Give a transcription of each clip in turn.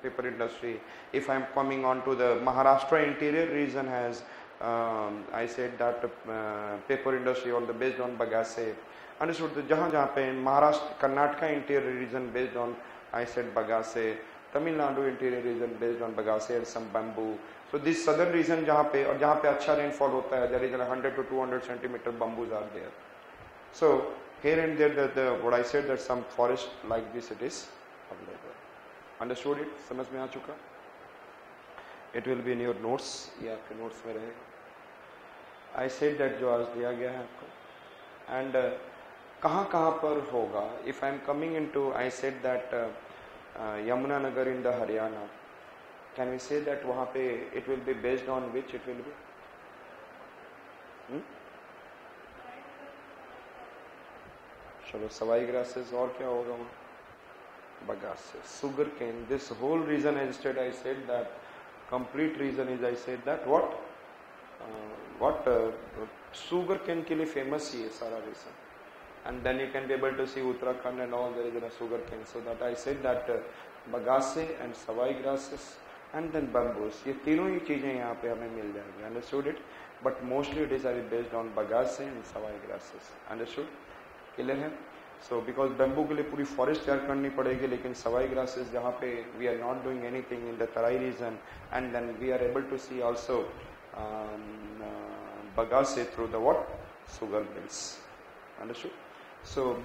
paper industry. If I'm coming on to the Maharashtra interior region has, I said that paper industry on the based on bagasse. Understood? जहाँ जहाँ पे Maharashtra Karnataka interior region based on, I said bagasse. Tamil Nadu interior region based on bagasse and some bamboo. So this southern region जहाँ पे और जहाँ पे अच्छा rainfall होता है, there is 100 to 200 centimeter bamboos are there. So here and there, what I said, that some forest like this it is available. Understood it? समझ में आ चुका? It will be in your notes. ये आपके notes में रहेगा. I said that जो आज दिया गया है आपको. And कहाँ कहाँ पर होगा? If I am coming into, I said that Yamuna Nagar in the Haryana. Can we say that वहाँ पे it will be based on which it will be? चलो सवाई ग्रासेस और क्या होगा वहाँ? Bagasse, sugar cane. This whole reason instead I said that complete reason is I said that what sugar cane के लिए famous ही है सारा reason. And then you can be able to see Uttarakhand and all there is a sugar cane. So that I said that bagasse and savai grasses and then bamboos. ये तीनों ही चीजें यहाँ पे हमें मिल जाएंगी. Understood it? But mostly it is based on bagasse and savai grasses. Understood? Clear है? So because bamboo के लिए पूरी forest तैयार करनी पड़ेगी, लेकिन सवाई grasses जहाँ पे we are not doing anything in the Tarai region, and then we are able to see also bagasse through the what? Sugar mills. Understood? So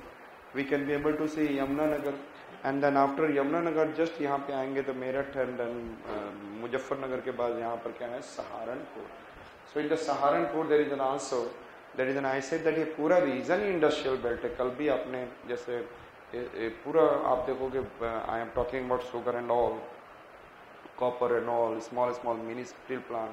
we can be able to see Yamunanagar, and then after Yamunanagar just यहाँ पे आएंगे तो Meerut and then Muzaffarnagar के बाद यहाँ पर क्या है? Saharanpur. So in the Saharanpur there is an also, that is an I said that ये पूरा रीजन ही इंडस्ट्रियल बेल्ट है. कल भी आपने जैसे पूरा आप देखोगे, I am talking about sugar and all, copper and all, small mini steel plant,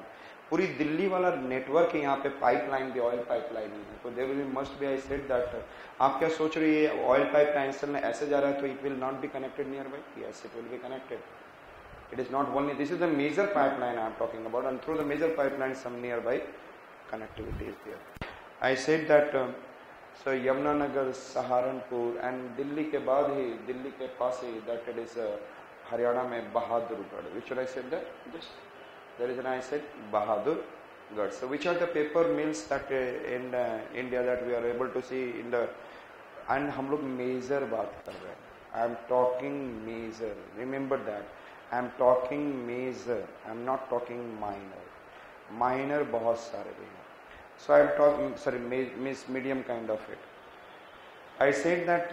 पूरी दिल्ली वाला नेटवर्क यहाँ पे पाइपलाइन भी ऑयल पाइपलाइन ही है. तो there will must be, I said that आप क्या सोच रही है ऑयल पाइपलाइन से ऐसे जा रहा है तो it will not be connected near by? Yes, it will be connected. It is not only, this is the major pipeline I am talking about, and through the major pipeline some nearby connectivity is there. I said that so Yamunanagar, Saharanpur and Delhi के बाद ही, दिल्ली के पास ही, that it is Haryana में Bahadurgarh. Which should I said that? Just there is an I said Bahadurgarh. So which are the paper mills that in India that we are able to see in the, and हम लोग major बात कर रहे हैं. I am talking major. Remember that. I am talking major. I am not talking minor. Minor बहुत सारे भी हैं. So I am talking, sorry, medium kind of it. I said that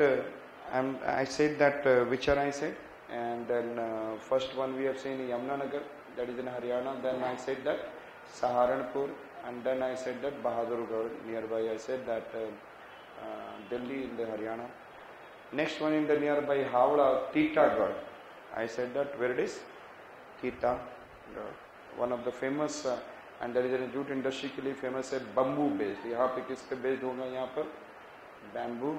which are I said, and then first one we have seen Yamunanagar, that is in Haryana. Then I said that Saharanpur, and then I said that Bahadurgarh nearby. I said that Delhi in the Haryana. Next one in the nearby Howrah, Titagarh. I said that where it is? Titagarh. One of the famous and there is a jute industry के लिए famous है bamboo based. यहाँ पे किस पे based होगा? यहाँ पर bamboo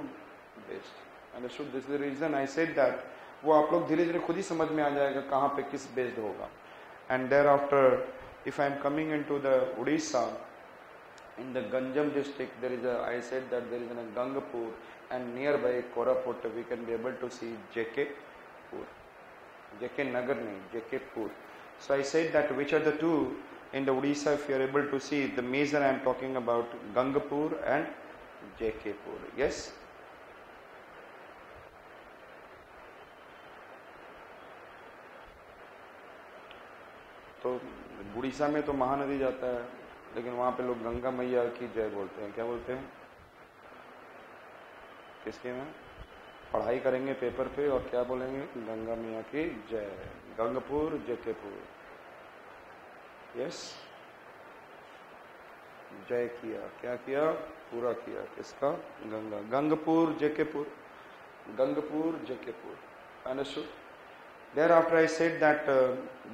based. Understood? This is the reason I said that. वो आप लोग धीरे धीरे खुद ही समझ में आ जाएगा कहाँ पे किस based होगा. And thereafter, if I am coming into the Odisha, in the Ganjam district, there is a, I said that there is a Gangapur, and nearby Koraput we can be able to see JK Pur. JK Nagar nahi, JK Pur. So I said that which are the two in the Odisha, if you are able to see the major, I am talking about Gangapur and JK Pur. Yes? तो उड़ीसा में तो महानदी जाता है, लेकिन वहाँ पे लोग गंगा मैया की जय बोलते हैं. क्या बोलते हैं? किसके में पढ़ाई करेंगे पेपर पे और क्या बोलेंगे? गंगा मैया की जय. गंगपुर, जेकेपुर. यस, जय किया, क्या किया? पूरा किया. किसका? Ganga. Gangpur, जेकेपुर. Gangpur, जेकेपुर. Understood? Thereafter I said that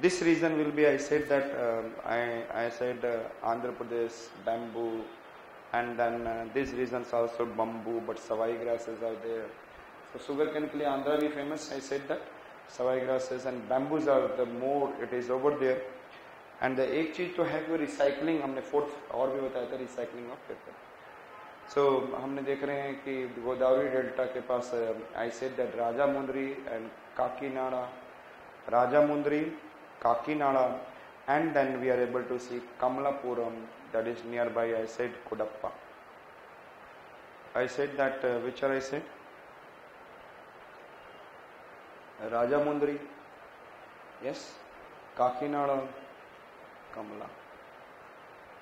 this region will be, I said that I said Andhra Pradesh, bamboo, and then these regions also bamboo, but savai grasses are there. So sugarcane के लिए Andhra भी famous. I said that savai grasses and bamboos are the more it is over there. And एक चीज तो है कि recycling, हमने fourth और भी बताया था, रिसाइकलिंग ऑफ पेपर. सो हमने देख रहे हैं कि गोदावरी डेल्टा के पास आई said that Rajahmundry and Kakinada Rajamundry, Kakinada, and then we are able to see Kamalapuram, that is nearby. I said Kudappa. I said that, which are I said? Rajamundry, yes, Kakinada, Kamala.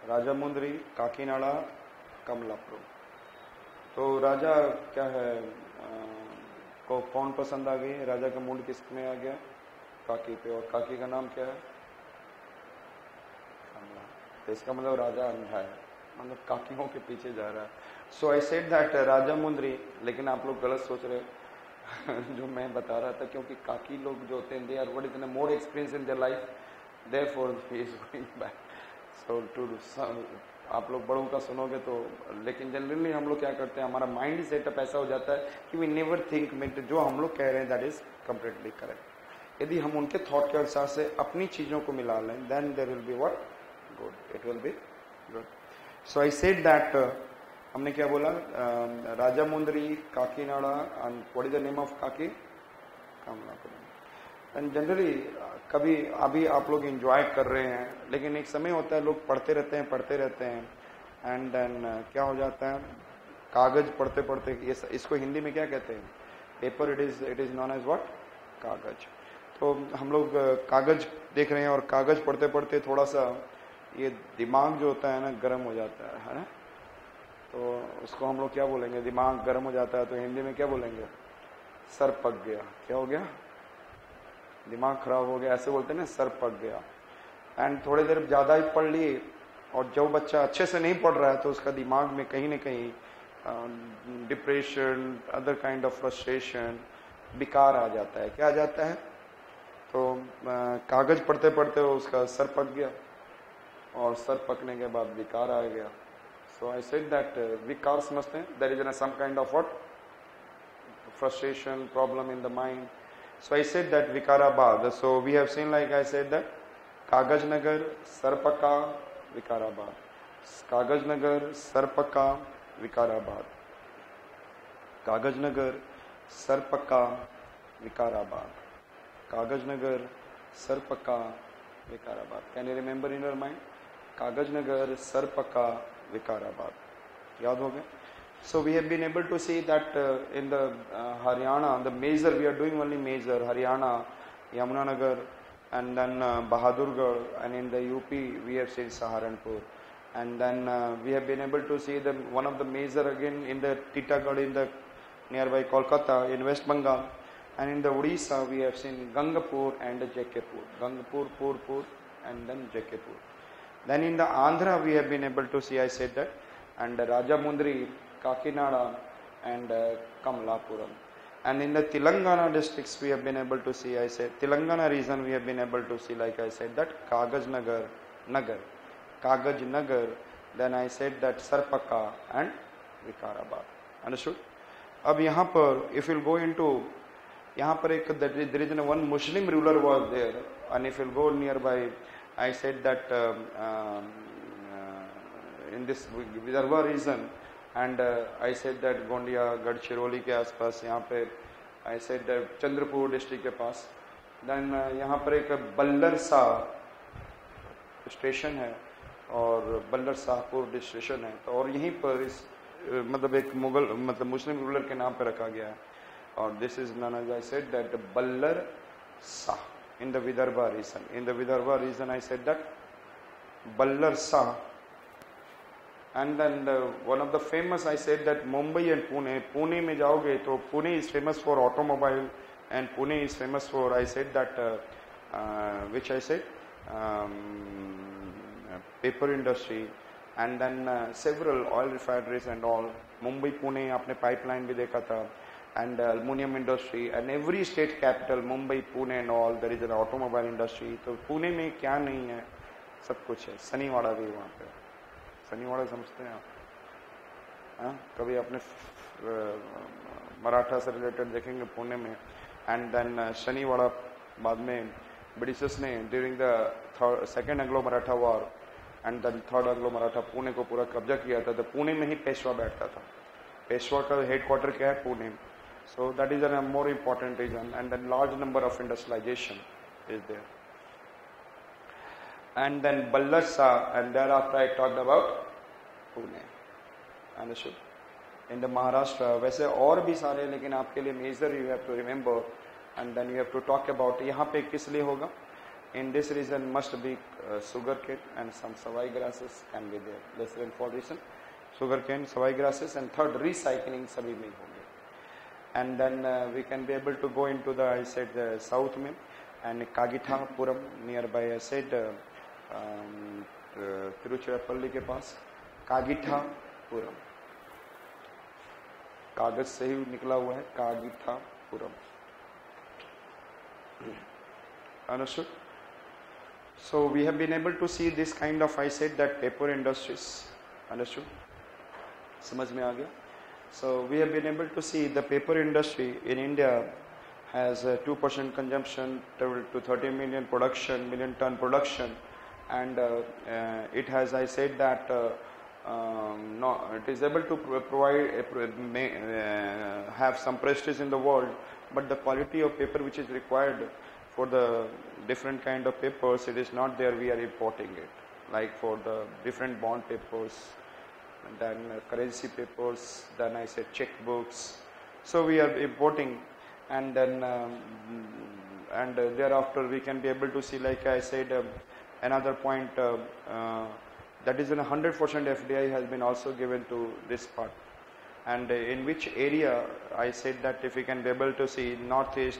Rajamundry, Kakinada, Kamalapuram. तो राजा क्या है, को कौन पसंद आ गई? राजा का mood किस में आ गया? काकी पे। और काकी का नाम क्या है? कमला। तो इसका मतलब राजा अंधा है, मतलब काकियों के पीछे जा रहा है। सो आई सेड दैट राजामुंद्री, लेकिन आप लोग गलत सोच रहे जो मैं बता रहा था, क्योंकि काकी लोग जो होते हैं they are what is more experience in their life, therefore he is going back. So to आप लोग बड़ों का सुनोगे तो, लेकिन जनरली हम लोग क्या करते हैं, हमारा माइंड सेटअप ऐसा हो जाता है कि वी नेवर थिंक मिट जो हम लोग कह रहे हैं दैट इज कंप्लीटली करेक्ट। यदि हम उनके थॉट के अनुसार से अपनी चीजों को मिला लें, then there will be what good, it will be good. So I said that, हमने क्या बोला, Rajahmundry, Kakinada, and what is the name of काकी? कमलापुरम। एंड जनरली कभी अभी आप लोग एंजॉय कर रहे हैं, लेकिन एक समय होता है लोग पढ़ते रहते हैं एंड देन क्या हो जाता है, कागज पढ़ते पढ़ते, इसको हिंदी में क्या कहते हैं? Paper. It is known as what? कागज। तो हम लोग कागज देख रहे हैं और कागज पढ़ते पढ़ते थोड़ा सा ये दिमाग जो होता है ना गर्म हो जाता है ना। तो उसको हम लोग क्या बोलेंगे? दिमाग गर्म हो जाता है तो हिंदी में क्या बोलेंगे? सर पक गया। क्या हो गया? दिमाग खराब हो गया, ऐसे बोलते हैं ना, सर पक गया। एंड थोड़ी देर ज्यादा ही पढ़ लिए, और जो बच्चा अच्छे से नहीं पढ़ रहा है तो उसका दिमाग में कहीं ना कहीं depression, other kind of frustration, विकार आ जाता है। क्या आ जाता है? तो कागज पढ़ते पढ़ते उसका सर पक गया, और सर पकने के बाद विकार आ गया। सो आई सेड दैट विकार समझते हैं, there is some kind of what? frustration, problem in the mind. So I said that Vikarabad. So we have seen, like I said, that Kagajnagar, Sarpaka, Vikarabad. Kagajnagar, Sarpaka, Vikarabad. Kagajnagar, Sarpaka, Vikarabad. Kagajnagar, Sarpaka, Vikarabad. Can you remember in your mind? Kagajnagar, Sarpaka, Vikarabad. याद हो गया? So we have been able to see that in the Haryana, the major, we are doing only major, Haryana, Yamunanagar, and then Bahadurgarh, and in the UP we have seen Saharanpur. And then we have been able to see one of the major again in the Titagarh, in the nearby Kolkata, in West Bengal. And in the Odisha we have seen Gangapur and Jekepur. Gangapur, Purpur, and then Jekepur. Then in the Andhra we have been able to see, I said that, and Rajamundry, Kakinada, and Kamalapuram. And in the Telangana districts we have been able to see, I said, Telangana region we have been able to see, like I said, that Kagajnagar, Kagajnagar, then I said that Sarpaka and Vikarabad. Understood? अब यहाँ पर, if you'll go into, यहाँ पर एक, there is one Muslim ruler was there, and if you'll go nearby, I said that in this Vidarbha region, and I said that Gondia, Gadchiroli के आसपास यहाँ पे, I said that Chandrapur district के पास, then यहाँ पर एक बल्लर शाह स्टेशन है और बल्लर शाहपुर स्टेशन है, तो और यहीं पर इस मतलब एक मुगल मतलब मुस्लिम रूलर के नाम पे रखा गया है, और this is known as, I said that Ballar Shah in the Vidarbha region. In the Vidarbha region I said that Ballar Shah. And then one of the famous, I said that Mumbai and Pune. Pune में जाओगे तो Pune is famous for automobile, and Pune is famous for, I said that which I said paper industry, and then several oil refineries and all. Mumbai, Pune आपने pipeline भी देखा था, and aluminium industry, and every state capital Mumbai, Pune and all, there is an automobile industry. तो पुणे में क्या नहीं है? सब कुछ है. सनीवाड़ा भी वहाँ पे. सनीवाड़ा समझते हैं आप? हाँ, कभी आपने मराठा से रिलेटेड देखेंगे पुणे में. एंड देन शनिवाड़ा बाद में ब्रिटिशर्स ने during the second Anglo Maratha war and then third Anglo Maratha Pune को पूरा कब्जा किया था. तो पुणे में ही पेशवा बैठता था. पेशवा का हेडक्वार्टर क्या है? Pune. So that is a more important region. And then large number of industrialization. is there. And then Ballasa, and thereafter I talked about Pune. Understood? In the Maharashtra, वैसे और भी सारे, लेकिन आपके लिए major you have to remember, and then you have to talk about यहाँ पे किस लिए होगा. In this region must be sugarcane and some savai grasses can be there. Less rainfall region, sugarcane, savai grasses, and third recycling सभी में होंगे. And then we can be able to go into the, I said, south में, and Kagithapuram nearby, I said, Tiruchirappalli के पास कागिठापुरम, कागज से ही निकला हुआ है कागिठापुरम. Understood? So we have been able to see this kind of, I said, that paper industries. Understood? समझ में आ गया? So we have been able to see the paper industry in India has 2% consumption to 30 million production, million ton production, and it has, I said that no, it is able to provide have some prestige in the world, but the quality of paper which is required for the different kind of papers, it is not there. We are importing it, like for the different bond papers, and then currency papers, then I said checkbooks. So we are importing, and then thereafter we can be able to see, like I said, another point, that is in 100% FDI has been also given to this part. And in which area, I said that if we can be able to see northeast,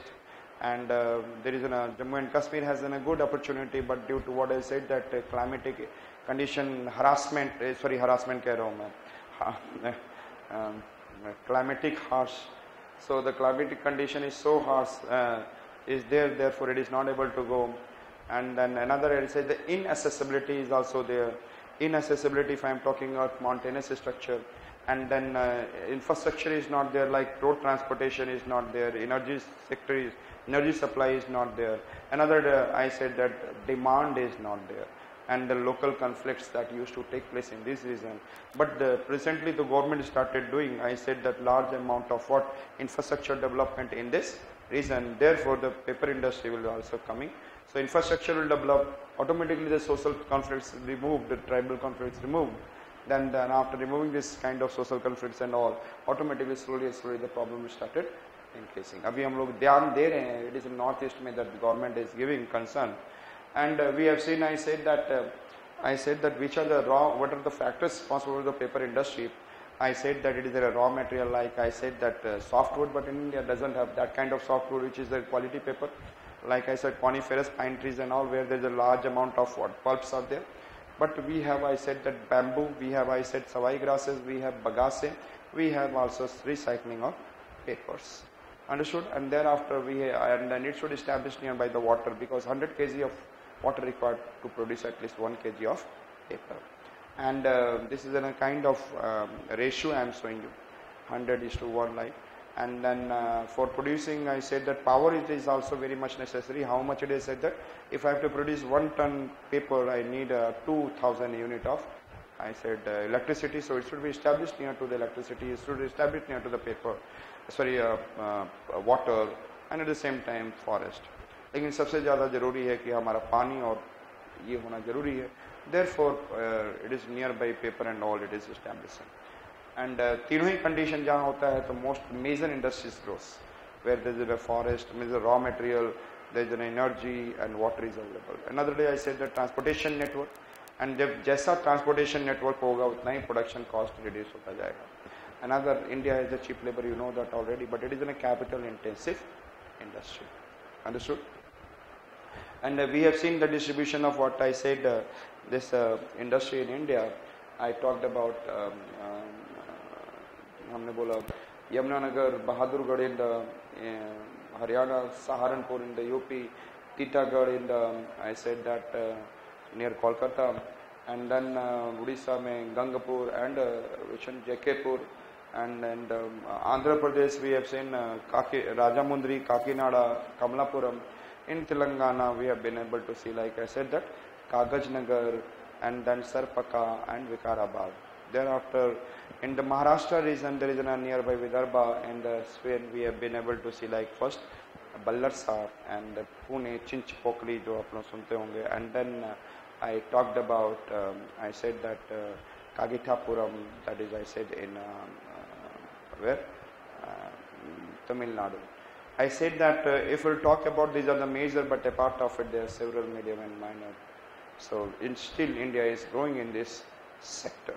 and there is Jammu and Kashmir has a good opportunity, but due to what I said, that climatic condition harassment, harassment कह रहा हूँ मैं, climatic harsh. So the climatic condition is so harsh, is there, therefore it is not able to go. And then another, I said, the inaccessibility is also there. Inaccessibility, if I am talking about mountainous structure, and then infrastructure is not there, like road transportation is not there, energy sector is, energy supply is not there. Another, I said that demand is not there, and the local conflicts that used to take place in this region. But presently the government started doing, I said, that large amount of what infrastructure development in this region. Therefore the paper industry will also coming. So infrastructure will develop, automatically the social conflicts removed, the tribal conflicts removed. Then after removing this kind of social conflicts and all, automatically slowly the problem started increasing. अभी हम लोग ध्यान दे रहे हैं, it is in northeast में that the government is giving concern. And we have seen, I said that which are the what are the factors responsible for the paper industry. I said that it is a raw material, like I said that softwood, but in India doesn't have that kind of softwood which is the quality paper. Like I said, coniferous pine trees and all, where there is a large amount of pulps are there. But we have, I said, that bamboo, we have, I said, savai grasses, we have bagasse, we have also recycling of papers. Understood? And thereafter and then it should establish nearby the water, because 100 kg of water required to produce at least 1 kg of paper. And this is a kind of ratio I am showing you, 100:1, like. And then for producing, I said that power it is also very much necessary. How much it is said that if I have to produce 1 ton paper, I need 2,000 unit of, I said, electricity. So it should be established near to the electricity, it should be established near to the paper, water, and at the same time forest. लेकिन सबसे ज़्यादा ज़रूरी है कि हमारा पानी और ये होना ज़रूरी है. Therefore it is nearby paper and all it is establishing. And तीनों ही condition जहाँ होता है तो most major industries grows, where there is a forest, there is a raw material, there is an energy and water is available. Another day I said the transportation network, and जब जैसा transportation network होगा उतना ही production cost reduce होता जाएगा. Another, India is a cheap labor, you know that already, but it is in a capital intensive industry. Understood? And we have seen the distribution of what I said, this industry in India. I talked about हमने बोला Yamunanagar, Bahadurgarh in the Haryana, Saharanpur in the UP, Titagarh in the, I said that near Kolkata, and then Odisha में Gangapur and Jaipur, and Andhra Pradesh we have seen Rajamundry, Kakinada, Kamalapuram. In Telangana we have been able to see, like I said, that Kagajnagar and then Sarpaka and Vikarabad. Thereafter in the Maharashtra region there is a nearby Vidarbha, and we have been able to see, like first Ballarsar and Pune, Chinchpokli, जो आप लोग सुनते होंगे. And then I talked about, I said that Kagithapuram, that is I said in where? Tamil Nadu. I said that if we'll talk about these are the major, but apart of it there are several medium and minor. So still India is growing in this sector.